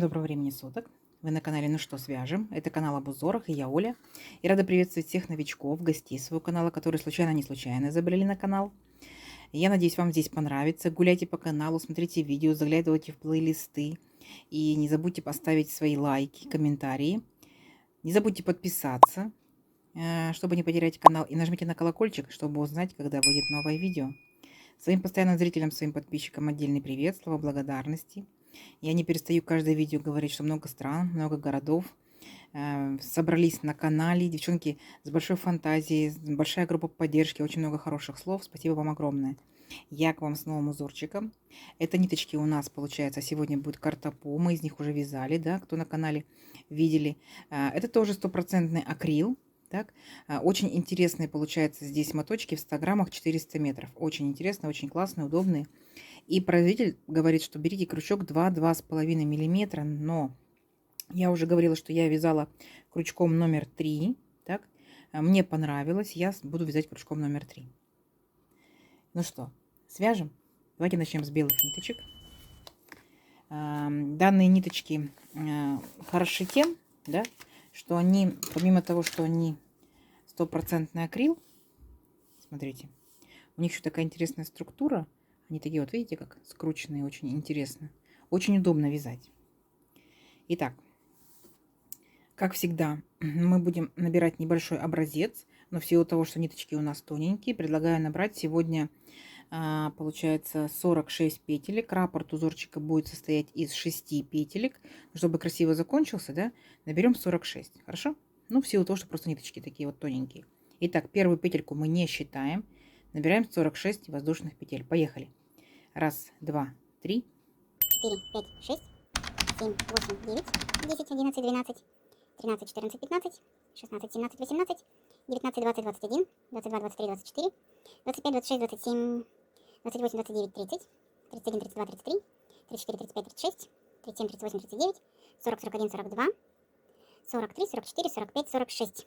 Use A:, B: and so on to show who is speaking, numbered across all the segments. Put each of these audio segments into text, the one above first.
A: Доброго времени суток! Вы на канале «Ну что, свяжем?» Это канал об узорах, и я Оля. И рада приветствовать всех новичков, гостей своего канала, которые случайно-не случайно забрели на канал. Я надеюсь, вам здесь понравится. Гуляйте по каналу, смотрите видео, заглядывайте в плейлисты. И не забудьте поставить свои лайки, комментарии. Не забудьте подписаться, чтобы не потерять канал. И нажмите на колокольчик, чтобы узнать, когда выйдет новое видео. Своим постоянным зрителям, своим подписчикам отдельный привет, слова благодарности. Я не перестаю каждое видео говорить, что много стран, много городов собрались на канале. Девчонки с большой фантазией, большая группа поддержки, очень много хороших слов. Спасибо вам огромное. Я к вам с новым узорчиком. Это ниточки у нас, получается, сегодня будет картопу. Мы из них уже вязали, да, кто на канале видели. Это тоже стопроцентный акрил. Так, очень интересные получаются здесь моточки в 100 граммах 400 метров. Очень интересно, очень классные, удобные. И производитель говорит, что берите крючок 2-2,5 миллиметра. Но я уже говорила, что я вязала крючком номер 3. Так, мне понравилось. Я буду вязать крючком номер 3. Ну что, свяжем? Давайте начнем с белых ниточек. Данные ниточки хороши тем, да, что они, помимо того, что они стопроцентный акрил, смотрите, у них еще такая интересная структура. Они такие вот, видите, как скрученные, очень интересно. Очень удобно вязать. Итак, как всегда, мы будем набирать небольшой образец, но в силу того, что ниточки у нас тоненькие, предлагаю набрать сегодня, получается, 46 петелек. Раппорт узорчика будет состоять из 6 петелек. Чтобы красиво закончился, да, наберем 46. Хорошо? Ну, в силу того, что просто ниточки такие вот тоненькие. Итак, первую петельку мы не считаем. Набираем 46 воздушных петель. Поехали. 1, 2, 3,
B: 4, 5, 6, 7, 8, 9, 10, 11, 12, 13, 14, 15, 16, 17, 18, 19, 20, 21, 22, 23, 24, 25, 26, 27, 28, 29, 30, 31, 32, 33, 34, 35, 36, 37, 38, 39, 40, 41, 42, 43, 44, 45, 46.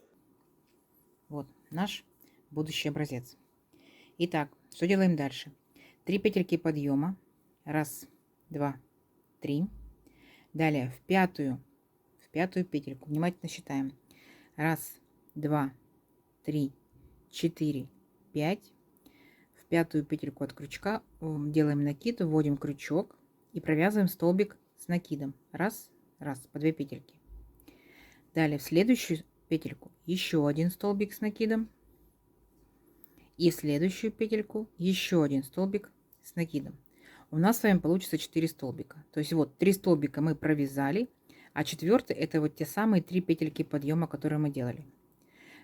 A: Вот наш будущий образец. Итак, что делаем дальше? 3 петельки подъема. 1, 2, 3. Далее в пятую петельку внимательно считаем. 1, 2, 3, 4, 5. В пятую петельку от крючка делаем накид, вводим крючок и провязываем столбик с накидом. Раз, по 2 петельки. Далее в следующую петельку еще один столбик с накидом. И в следующую петельку еще один столбик с накидом. У нас с вами получится 4 столбика. То есть вот 3 столбика мы провязали, а 4 это вот те самые 3 петельки подъема, которые мы делали.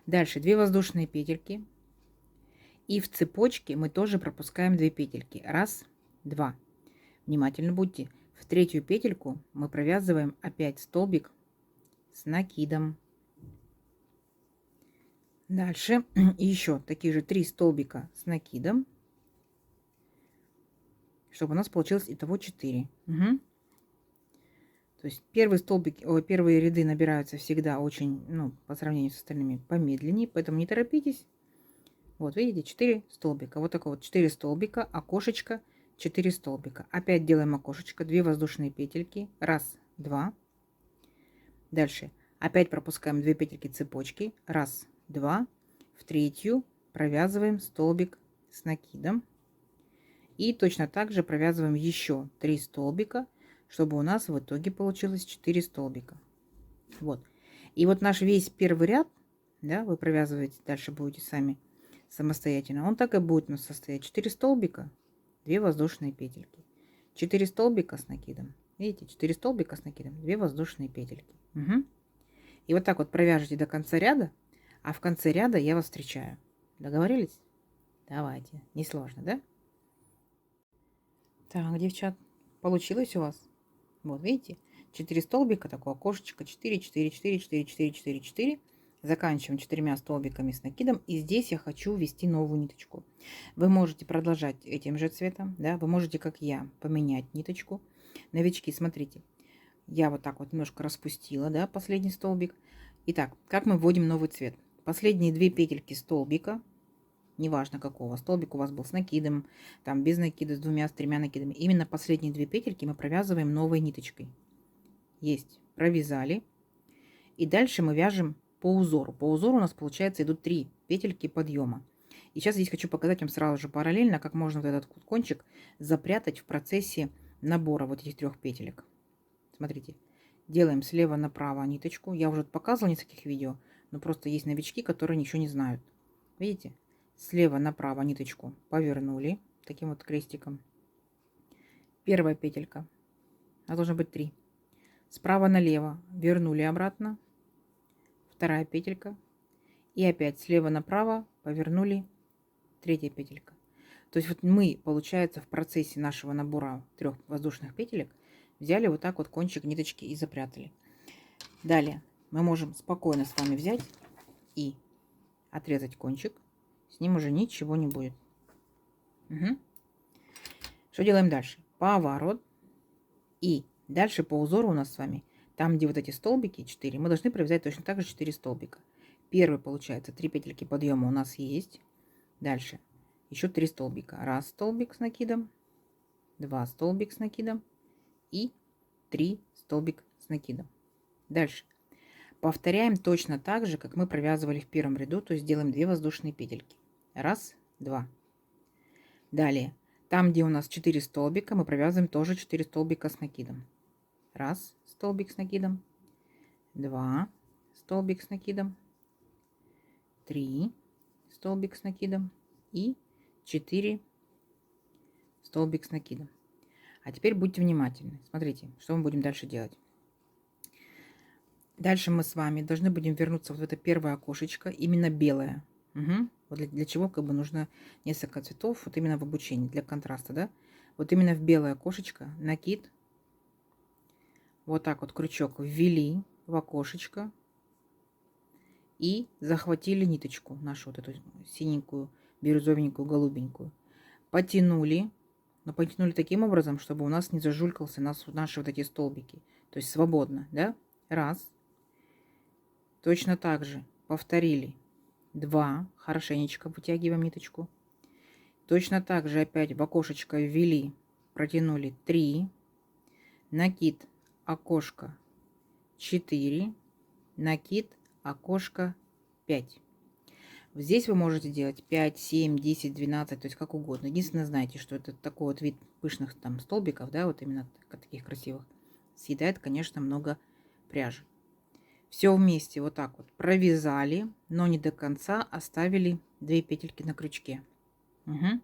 A: Дальше 2 воздушные петельки. И в цепочке мы тоже пропускаем 2 петельки. 1, 2. Внимательно будьте. В третью петельку мы провязываем опять столбик с накидом. Дальше еще такие же 3 столбика с накидом, чтобы у нас получилось итого 4. Угу. То есть первые ряды набираются всегда очень, по сравнению с остальными, помедленнее, поэтому не торопитесь. Вот видите, 4 столбика. Вот такое вот 4 столбика, окошечко, 4 столбика. Опять делаем окошечко, 2 воздушные петельки. 1, 2. Дальше опять пропускаем 2 петельки цепочки. 1, 2. В третью провязываем столбик с накидом. И точно так же провязываем еще 3 столбика, чтобы у нас в итоге получилось 4 столбика. Вот. И вот наш весь первый ряд, да, вы провязываете, дальше будете сами самостоятельно. Он так и будет у нас состоять. 4 столбика, 2 воздушные петельки. 4 столбика с накидом. Видите, 4 столбика с накидом, 2 воздушные петельки. Угу. И вот так вот провяжите до конца ряда. А в конце ряда я вас встречаю. Договорились? Давайте. Несложно, да? Так, девчат, получилось у вас? Вот, видите? 4 столбика, такое окошечко. 4, 4, 4, 4, 4, 4, 4. Заканчиваем 4 столбиками с накидом. И здесь я хочу ввести новую ниточку. Вы можете продолжать этим же цветом, да? Вы можете, как я, поменять ниточку. Новички, смотрите. Я вот так вот немножко распустила, да, последний столбик. Итак, как мы вводим новый цвет? Последние 2 петельки столбика, неважно какого, столбик у вас был с накидом, там без накида, с 2, с 3 накидами. Именно последние 2 петельки мы провязываем новой ниточкой. Есть. Провязали. И дальше мы вяжем по узору. По узору у нас, получается, идут 3 петельки подъема. И сейчас здесь хочу показать вам сразу же параллельно, как можно вот этот кончик запрятать в процессе набора вот этих 3 петелек. Смотрите. Делаем слева направо ниточку. Я уже показывала в нескольких видео, но просто есть новички, которые ничего не знают. Видите? Слева направо ниточку повернули таким вот крестиком. Первая петелька. А должно быть 3. Справа налево вернули обратно. Вторая петелька. И опять слева направо повернули. Третья петелька. То есть вот мы, получается, в процессе нашего набора 3 воздушных петелек взяли вот так вот кончик ниточки и запрятали. Далее мы можем спокойно с вами взять и отрезать кончик. С ним уже ничего не будет. Угу. Что делаем дальше? Поворот. И дальше по узору у нас с вами, там, где вот эти столбики 4, мы должны провязать точно так же 4 столбика. Первый, получается, 3 петельки подъема у нас есть. Дальше еще 3 столбика. 1 столбик с накидом, 2 столбик с накидом и 3 столбик с накидом. Дальше повторяем точно так же, как мы провязывали в первом ряду, то есть делаем 2 воздушные петельки. 1, 2. Далее, там, где у нас 4 столбика, мы провязываем тоже 4 столбика с накидом. 1 столбик с накидом, 2 столбик с накидом, 3 столбик с накидом и 4 столбик с накидом. А теперь будьте внимательны. Смотрите, что мы будем дальше делать. Дальше мы с вами должны будем вернуться вот в это первое окошечко, именно белое. Угу. Вот для чего как бы нужно несколько цветов, вот именно в обучении, для контраста, да? Вот именно в белое окошечко накид. Вот так вот крючок ввели в окошечко и захватили ниточку, нашу вот эту синенькую, бирюзовенькую, голубенькую. Потянули, но потянули таким образом, чтобы у нас не зажулькался наши вот эти столбики. То есть свободно, да? 1. Точно так же повторили. 2. Хорошенечко вытягиваем ниточку. Точно так же опять в окошечко ввели, протянули 3. Накид, окошко 4. Накид, окошко 5. Здесь вы можете делать 5, 7, 10, 12, то есть как угодно. Единственное, знаете, что это такой вот вид пышных там столбиков, да, вот именно таких красивых, съедает, конечно, много пряжи. Все вместе вот так вот провязали, но не до конца, оставили 2 петельки на крючке. Угу.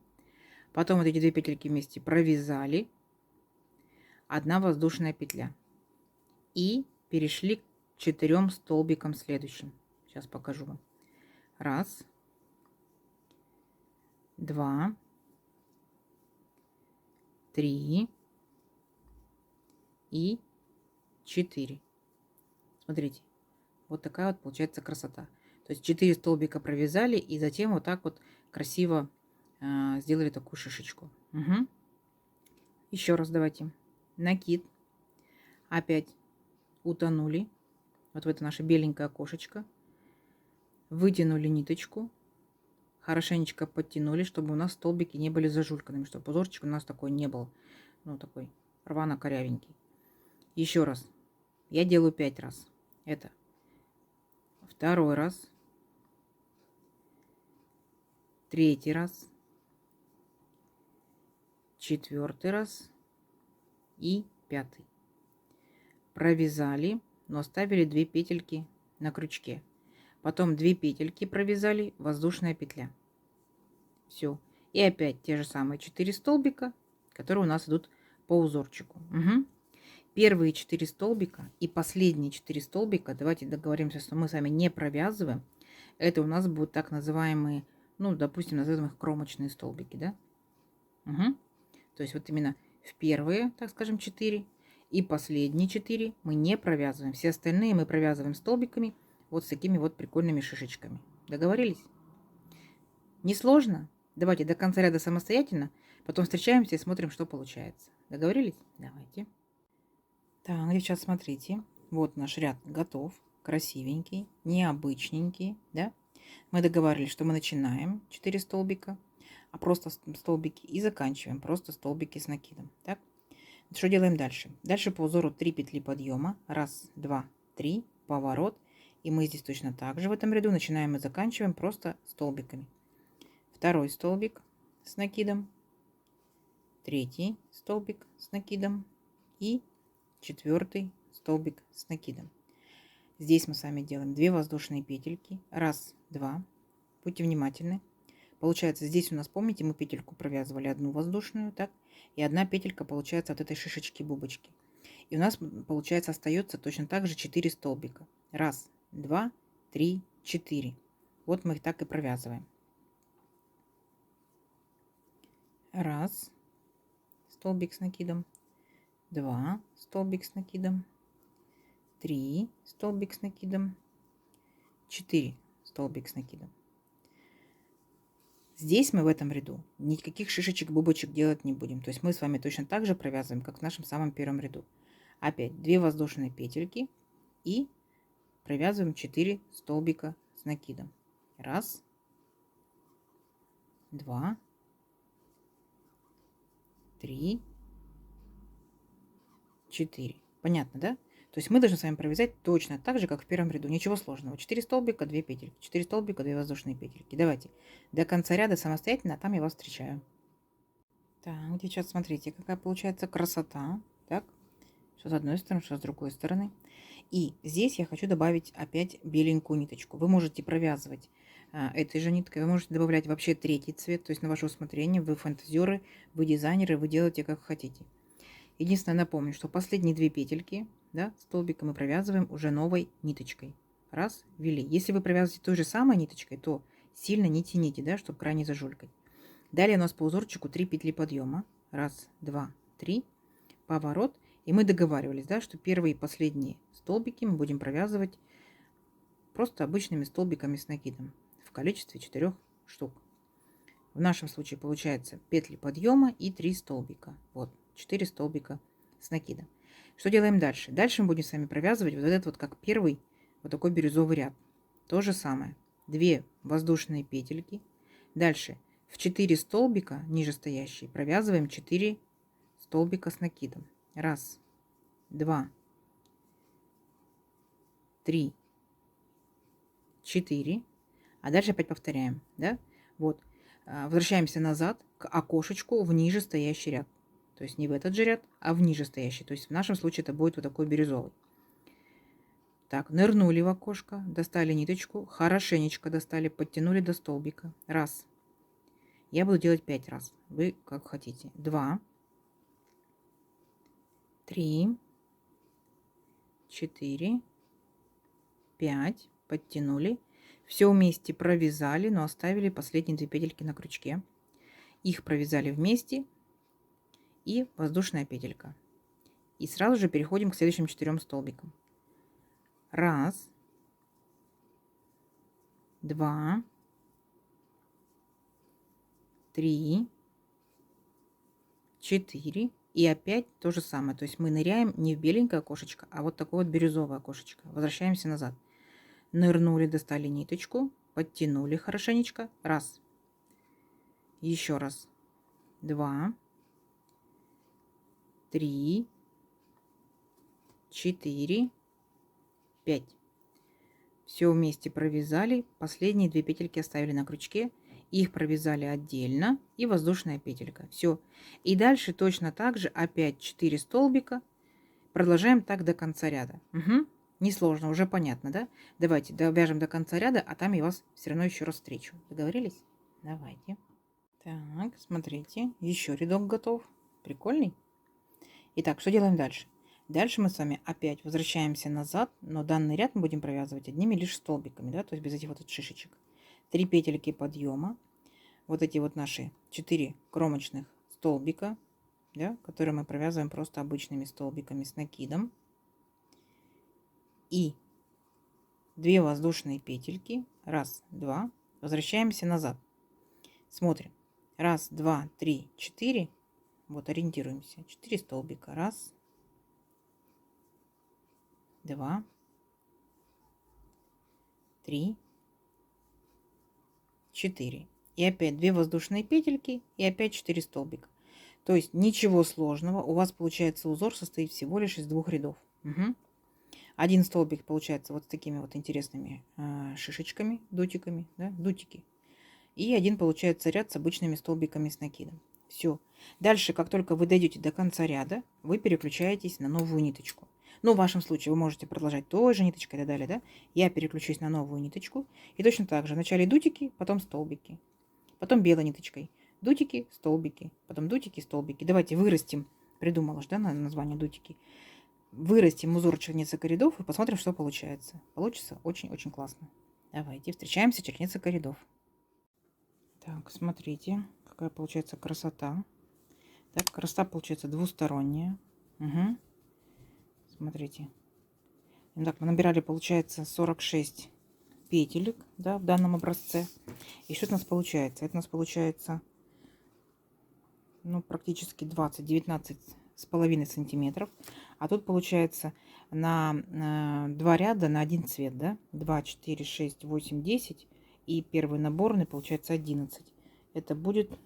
A: Потом вот эти 2 петельки вместе провязали, 1 воздушная петля. И перешли к 4 столбикам следующим. Сейчас покажу вам. 1, 2, 3 и 4. Смотрите, вот такая вот получается красота. То есть 4 столбика провязали и затем вот так вот красиво сделали такую шишечку. Угу. Еще раз давайте. Накид. Опять утонули. Вот в это наше беленькое окошечко. Вытянули ниточку. Хорошенечко подтянули, чтобы у нас столбики не были зажульканными, чтобы узорчик у нас такой не был. Ну, такой рвано-корявенький. Еще раз. Я делаю 5 раз. Это 2 раз. 3 раз. 4 раз. И 5. Провязали, но оставили 2 петельки на крючке. Потом 2 петельки провязали, воздушная петля. Все. И опять те же самые 4 столбика, которые у нас идут по узорчику. Угу. Первые 4 столбика и последние 4 столбика, давайте договоримся, что мы с вами не провязываем. Это у нас будут так называемые, ну, допустим, назовем их кромочные столбики, да? Угу. То есть вот именно в первые, так скажем, 4 и последние 4 мы не провязываем. Все остальные мы провязываем столбиками вот с такими вот прикольными шишечками. Договорились? Несложно? Давайте до конца ряда самостоятельно, потом встречаемся и смотрим, что получается. Договорились? Давайте. Так, сейчас смотрите. Вот наш ряд готов. Красивенький, необычненький, да? Мы договорились, что мы начинаем 4 столбика, а просто столбики, и заканчиваем просто столбики с накидом. Так? Что делаем дальше? Дальше по узору 3 петли подъема. 1, 2, 3, поворот. И мы здесь точно так же в этом ряду начинаем и заканчиваем просто столбиками. Второй столбик с накидом, третий столбик с накидом и четвертый столбик с накидом. Здесь мы с вами делаем 2 воздушные петельки. 1, 2. Будьте внимательны. Получается, здесь у нас, помните, мы петельку провязывали одну воздушную, так? И одна петелька получается от этой шишечки-бубочки. И у нас, получается, остается точно так же 4 столбика. 1, 2, 3, 4. Вот мы их так и провязываем. 1 столбик с накидом, 2 столбик с накидом, 3 столбик с накидом, 4 столбик с накидом. Здесь мы в этом ряду никаких шишечек-бубочек делать не будем. То есть мы с вами точно так же провязываем, как в нашем самом первом ряду. Опять 2 воздушные петельки и провязываем 4 столбика с накидом. 1, 2, 3, 4. Понятно, да? То есть мы должны с вами провязать точно так же, как в первом ряду. Ничего сложного. 4 столбика, 2 петельки. 4 столбика, 2 воздушные петельки. Давайте до конца ряда самостоятельно, а там я вас встречаю. Так, девчат, смотрите, какая получается красота. Так, что с одной стороны, что с другой стороны. И здесь я хочу добавить опять беленькую ниточку. Вы можете провязывать этой же ниткой, вы можете добавлять вообще третий цвет, то есть на ваше усмотрение. Вы фантазеры, вы дизайнеры, вы делаете как хотите. Единственное, напомню, что последние 2 петельки, да, столбика мы провязываем уже новой ниточкой. Раз, ввели. Если вы провязываете той же самой ниточкой, то сильно не тяните, да, чтобы крайне зажулькать. Далее у нас по узорчику 3 петли подъема. 1, 2, 3, поворот. И мы договаривались, да, что первые и последние столбики мы будем провязывать просто обычными столбиками с накидом в количестве 4 штук. В нашем случае получается петли подъема и 3 столбика. Вот, 4 столбика с накидом. Что делаем дальше? Дальше мы будем с вами провязывать вот этот вот как первый вот такой бирюзовый ряд. То же самое. 2 воздушные петельки. Дальше в 4 столбика нижестоящие провязываем 4 столбика с накидом. 1, 2, 3, 4. А дальше опять повторяем. Да? Вот. Возвращаемся назад к окошечку в нижестоящий ряд. То есть не в этот же ряд, а в нижестоящий. То есть в нашем случае это будет вот такой бирюзовый. Так, нырнули в окошко, достали ниточку, хорошенечко достали, подтянули до столбика. 1. Я буду делать 5 раз. Вы как хотите. 2, 3, 4, 5. Подтянули. Все вместе провязали, но оставили последние 2 петельки на крючке. Их провязали вместе. И воздушная петелька. И сразу же переходим к следующим 4 столбикам. 1, 2, 3, 4. И опять то же самое. То есть мы ныряем не в беленькое окошечко, а вот такое вот бирюзовое окошечко. Возвращаемся назад. Нырнули, достали ниточку, подтянули хорошенечко. 1. Еще раз. 2, 3, 4, 5. Все вместе провязали. Последние 2 петельки оставили на крючке. Их провязали отдельно. И воздушная петелька. Все. И дальше точно так же опять 4 столбика. Продолжаем так до конца ряда. Угу. Несложно, уже понятно, да? Давайте довяжем до конца ряда, а там я вас все равно еще раз встречу. Договорились? Давайте. Так, смотрите. Еще рядок готов. Прикольный? Итак, что делаем дальше? Дальше мы с вами опять возвращаемся назад, но данный ряд мы будем провязывать одними лишь столбиками, да, то есть без этих вот шишечек. 3 петельки подъема, вот эти вот наши 4 кромочных столбика, да, которые мы провязываем просто обычными столбиками с накидом. И 2 воздушные петельки, 1, 2, возвращаемся назад. Смотрим. 1, 2, 3, 4. Вот ориентируемся. 4 столбика. 1, 2, 3, 4. И опять 2 воздушные петельки и опять 4 столбика. То есть ничего сложного. У вас получается узор состоит всего лишь из 2 рядов. Угу. Один столбик получается вот с такими вот интересными шишечками, дутиками, да, дутики. И один получается ряд с обычными столбиками с накидом. Все. Дальше, как только вы дойдете до конца ряда, вы переключаетесь на новую ниточку. Ну, в вашем случае вы можете продолжать той же ниточкой и так далее, да? Я переключусь на новую ниточку. И точно так же. Вначале дутики, потом столбики. Потом белой ниточкой. Дутики, столбики. Потом дутики, столбики. Давайте вырастим. Придумала же, да, название дутики. Вырастим узор чернецок рядов и посмотрим, что получается. Получится очень-очень классно. Давайте встречаемся чернецок рядов. Так, смотрите, какая получается красота. Так, красота получается двусторонняя. Угу. Смотрите. Так, мы набирали, получается, 46 петелек, да, в данном образце. И что это у нас получается? Это у нас получается, ну, практически 20, 19,5 сантиметров. А тут получается на 2 ряда на один цвет, да? 2, 4, 6, 8, 10. И первый наборный получается 11. Это будет,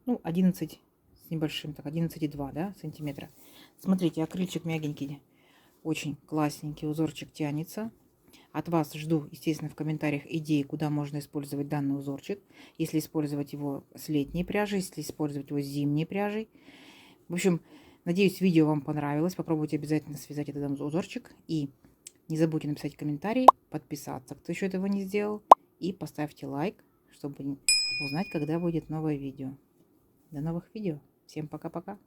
A: ну, 11 с небольшим, так, 11,2, да, сантиметра. Смотрите, акрильчик мягенький, очень классненький, узорчик тянется. От вас жду, естественно, в комментариях идеи, куда можно использовать данный узорчик. Если использовать его с летней пряжей, если использовать его с зимней пряжей. В общем, надеюсь, видео вам понравилось. Попробуйте обязательно связать этот узорчик. И не забудьте написать комментарий, подписаться, кто еще этого не сделал. И поставьте лайк, чтобы узнать, когда выйдет новое видео. До новых видео. Всем пока-пока.